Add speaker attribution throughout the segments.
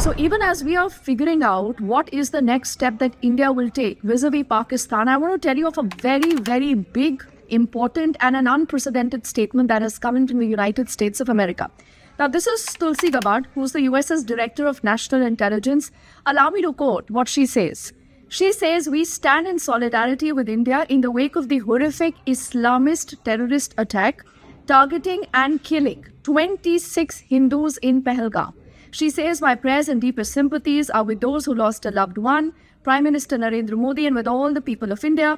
Speaker 1: So even as we are figuring out what is the next step that India will take vis-a-vis Pakistan, I want to tell you of a very, very big, important and an unprecedented statement that has come in from the United States of America. Now, this is Tulsi Gabbard, who's the US's Director of National Intelligence. Allow me to quote what she says. She says, "We stand in solidarity with India in the wake of the horrific Islamist terrorist attack targeting and killing 26 Hindus in Pahalgam. She says, my prayers and deepest sympathies are with those who lost a loved one, Prime Minister Narendra Modi, and with all the people of India."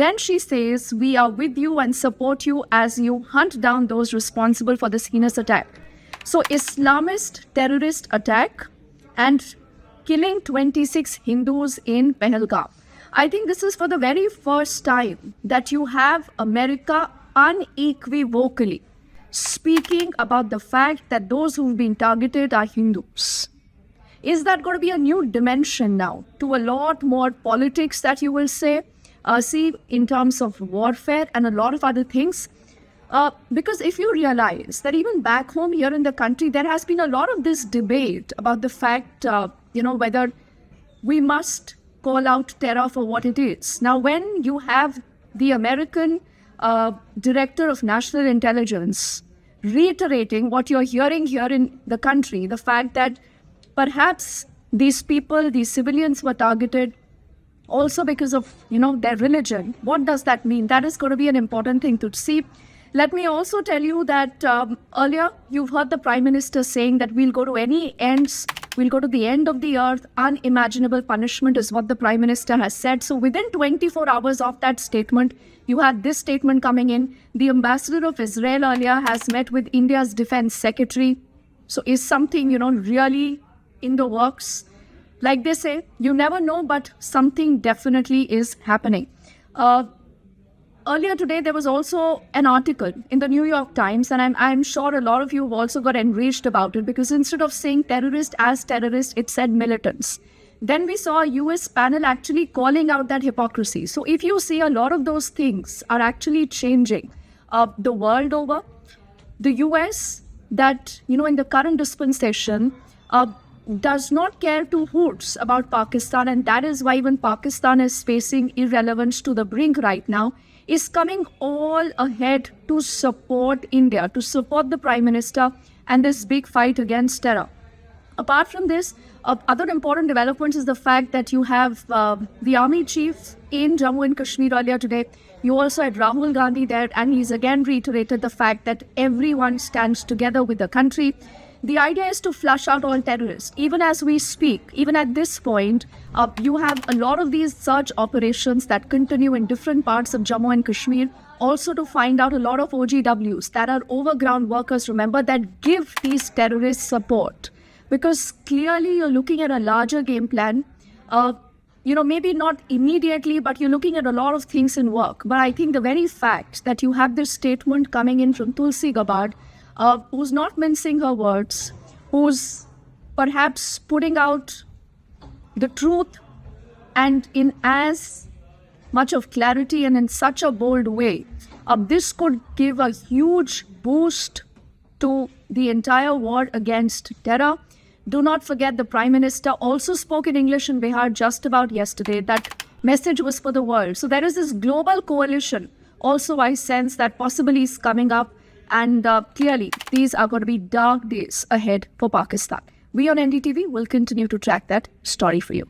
Speaker 1: Then she says, "We are with you and support you as you hunt down those responsible for this heinous attack." So Islamist terrorist attack and killing 26 Hindus in Pahalgam. I think this is for the very first time that you have America unequivocally speaking about the fact that those who've been targeted are Hindus. Is that going to be a new dimension now to a lot more politics that you will see in terms of warfare and a lot of other things? Because if you realize that even back home here in the country, there has been a lot of this debate about the fact, whether we must call out terror for what it is. Now, when you have the American Director of National Intelligence reiterating what you're hearing here in the country, the fact that perhaps these people, these civilians were targeted also because of, their religion. What does that mean? That is going to be an important thing to see. Let me also tell you that earlier you've heard the Prime Minister saying that we'll go to any ends, we'll go to the end of the earth. Unimaginable punishment is what the Prime Minister has said. So within 24 hours of that statement, you had this statement coming in. The Ambassador of Israel earlier has met with India's Defense Secretary. So is something, really in the works? Like they say, you never know, but something definitely is happening. Earlier today, there was also an article in the New York Times, and I'm sure a lot of you have also got enraged about it, because instead of saying terrorist as terrorist, it said militants. Then we saw a US panel actually calling out that hypocrisy. So if you see, a lot of those things are actually changing the world over. The US that, in the current dispensation, does not care two hoots about Pakistan, and that is why even Pakistan is facing irrelevance to the brink right now, is coming all ahead to support India, to support the Prime Minister and this big fight against terror. Apart from this, other important developments is the fact that you have the army chief in Jammu and Kashmir earlier today. You also had Rahul Gandhi there, and he's again reiterated the fact that everyone stands together with the country. The idea is to flush out all terrorists. Even as we speak, even at this point, you have a lot of these search operations that continue in different parts of Jammu and Kashmir, also to find out a lot of OGWs that are overground workers, remember, that give these terrorists support. Because clearly you're looking at a larger game plan. Maybe not immediately, but you're looking at a lot of things in work. But I think the very fact that you have this statement coming in from Tulsi Gabbard, who's not mincing her words, who's perhaps putting out the truth and in as much of clarity and in such a bold way, this could give a huge boost to the entire war against terror. Do not forget, the Prime Minister also spoke in English in Bihar just about yesterday. That message was for the world. So there is this global coalition also, I sense, that possibly is coming up. And clearly, these are going to be dark days ahead for Pakistan. We on NDTV will continue to track that story for you.